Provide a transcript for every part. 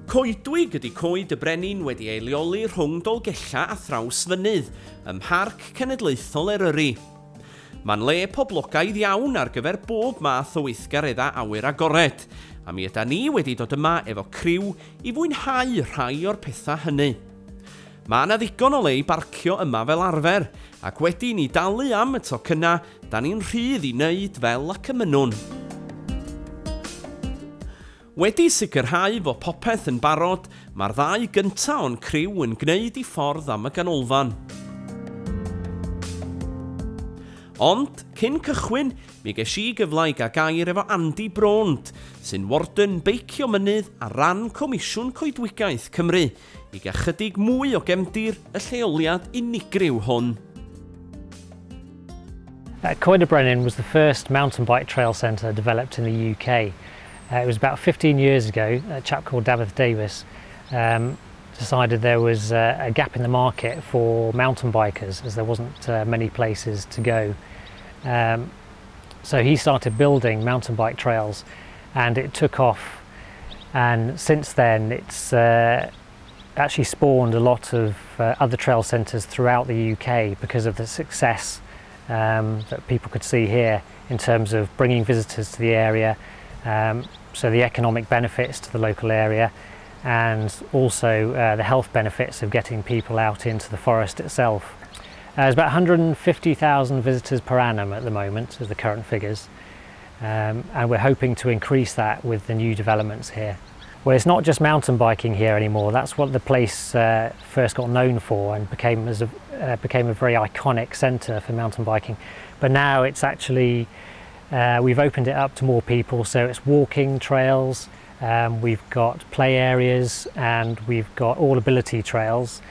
Coedwig ydy Coed y Brenin wedi ei leoli rhwng Dolgella a thraws Mynydd, ym Mharc Cenedlaethol Eryri. Mae'n le poblogaidd iawn ar gyfer bob math o weithgareddau awyr agored, a mi yda ni wedi dod yma efo criw i fwynhau rhai o'r pethau hynny. Mae yna ddigon o le i barcio yma fel arfer, ac wedi ni dalu am y tocynna, da ni'n rhydd i wneud fel ac ymynwn. Wedi sicrhau fod popeth yn barod, mae'r ddau gyntaf o'n criw yn gwneud i ffordd am y ganolfan. Ond, cyn cychwyn, mi ges i gyfle i gael gair efo Andy Bront, sy'n warden Beicio Mynydd a ran Comisiwn Coedwigaeth Cymru, i gael chydig mwy o gefndir y lleoliad unigryw hwn. Coed y Brenin was the first mountain bike trail centre developed in the UK. It was about 15 years ago. A chap called David Davis decided there was a gap in the market for mountain bikers, as there wasn't many places to go. So he started building mountain bike trails, and it took off. And since then, it's actually spawned a lot of other trail centres throughout the UK because of the success that people could see here in terms of bringing visitors to the area. So the economic benefits to the local area, and also the health benefits of getting people out into the forest itself. There's about 150,000 visitors per annum at the moment, as the current figures, and we're hoping to increase that with the new developments here. Well, it's not just mountain biking here anymore. That's what the place first got known for, and became a very iconic centre for mountain biking. But now it's actually we've opened it up to more people, so it's walking trails, we've got play areas, and we've got all ability trails,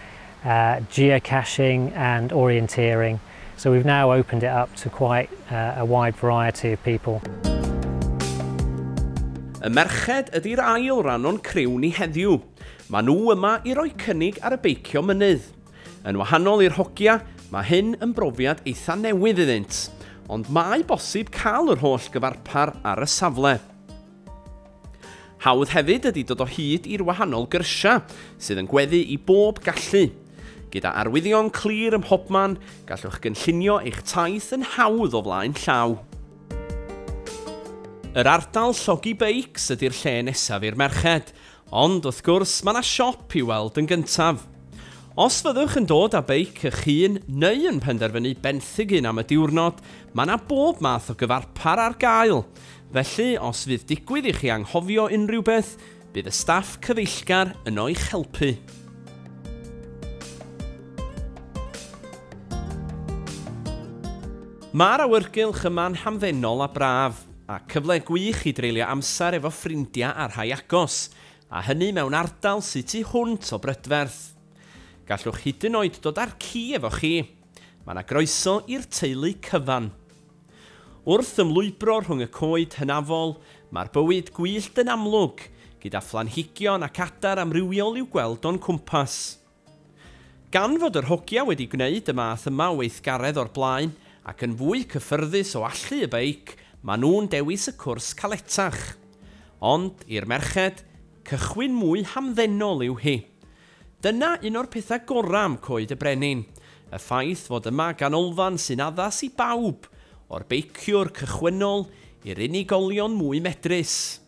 geocaching and orienteering. So we've now opened it up to quite a wide variety of people. Y merched ydy'r ail ran o'n criw ni heddiw. Mae nhw yma i roi cynnig ar y Beicio Mynydd. Yn wahanol i'r hogia, mae hyn yn brofiad eitha newydd iddynt, ond mae bosib cael yr holl gyfarpar ar y safle. Hawdd hefyd ydy dod o hyd i'r wahanol gyrsia, sydd yn gweddu i bob gallu. Gyda arwyddion clir ym mhobman, gallwch gynllunio eich taith yn hawdd o flaen llaw. Yr ardal llogi beics ydy'r lle nesaf i'r merched, ond wrth gwrs mae yna siop i weld yn gyntaf. Os fyddwch yn dod â beic eich hun neu yn penderfynu benthyg un am y diwrnod, mae yna bob math o gyfarpar ar gael. Felly, os fydd digwydd i chi anghofio unrhyw beth, bydd y staff cyfeillgar yno i'ch helpu. Mae'r awyrgylch yma'n hamddenol a braf, a cyfle gwych i dreulio amser efo ffrindiau a rhai agos, a hynny mewn ardal sydd tu hwnt o brydferth. Gallwch hyd yn oed dod ar ci efo chi. Mae yna groeso i'r teulu cyfan. Wrth ymlwybro rhwng y coed hynafol, mae'r bywyd gwyllt yn amlwg, gyda phlanhigion ac adar amrywiol i'w gweld o'n cwmpas. Gan fod yr hogia wedi gwneud y math yma o weithgaredd o'r blaen, ac yn fwy cyffyrddus o allu y beic, maen nhw'n dewis y cwrs caletach. Ond, i'r merched, cychwyn mwy hamddenol yw hi. Dyna un o'r pethau gorau am Coed y Brenin, y ffaith fod yma ganolfan sy'n addas i bawb, o'r beiciwr cychwynnol i'r unigolion mwy medrus.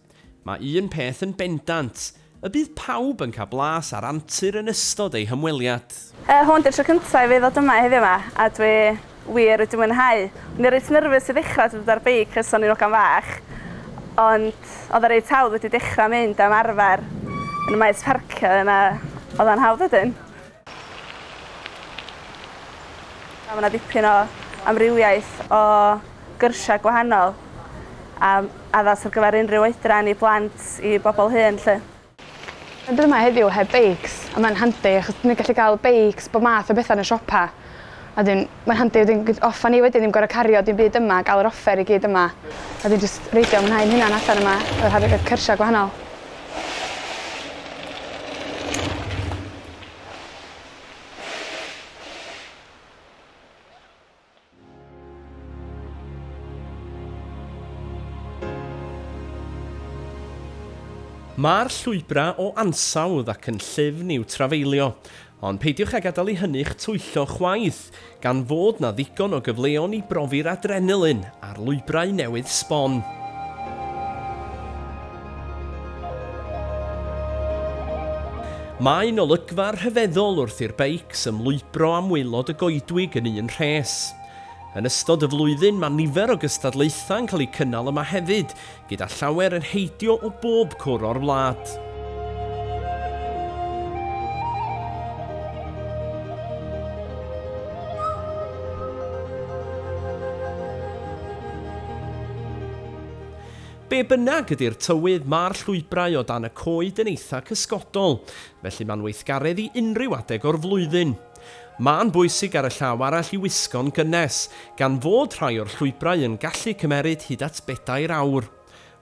Mae un peth yn bendant, y bydd pawb yn cael blas ar antur yn ystod ei hymweliad. Hwn di'r tro cyntaf i fi ddod yma heddiw yma, a dwi wir wedi mwynhau. Ni'n reit nerfus i ddechrau dod ar beic ys o'n i'n ogan fach, ond oedd y reit hawdd wedi dechrau mynd am arfer yn y maes parcio yna, oedd o'n hawdd ydyn. Mae yna dipyn o amrywiaeth o gyrsiau gwahanol a addas ar gyfer unrhyw oedran i blant i bobl hyn. Dwi yma heddiw heb beics, a mae'n handi achos ni'n gallu cael beics bob math o bethau yn y siopa. A mae'n handi wedyn offa ni wedyn ddim gorau cario dim byd yma, gael yr offer i gyd yma. A dwi'n just reidio mwynhau'n hynna'n allan yma, o'r cyrsiau gwahanol. Mae'r llwybra o ansawdd ac yn llyfn i'w trafeilio, ond peidiwch ag adael i hynny'ch twyllo chwaith, gan fod na ddigon o gyfleon i brofi'r adrenalin a'r lwybrau newydd sbon. Mae'n olygfa rhyfeddol wrth i'r beics ymlwybro am waelod y goedwig yn un rhes. Yn ystod y flwyddyn, mae nifer o gystadlaethau'n cael eu cynnal yma hefyd, gyda llawer yn heidio o bob cwr o'r wlad. Be bynnag ydy'r tywydd, mae'r llwybrau o dan y coed yn eitha cysgodol, felly mae'n weithgaredd i unrhyw adeg o'r flwyddyn. Mae'n bwysig ar y llaw arall i wisgo'n gynnes, gan fod rhai o'r llwybrau yn gallu cymeryd hyd at 4 awr.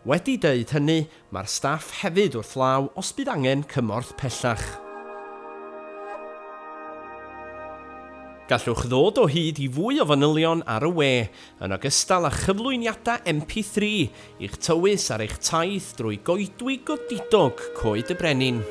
Wedi dweud hynny, mae'r staff hefyd wrth law os bydd angen cymorth pellach. Gallwch ddod o hyd i fwy o fanylion ar y we, yn ogystal â chyflwyniadau MP3 i'ch tywys ar eich taith drwy goedwig godidog Coed y Brenin.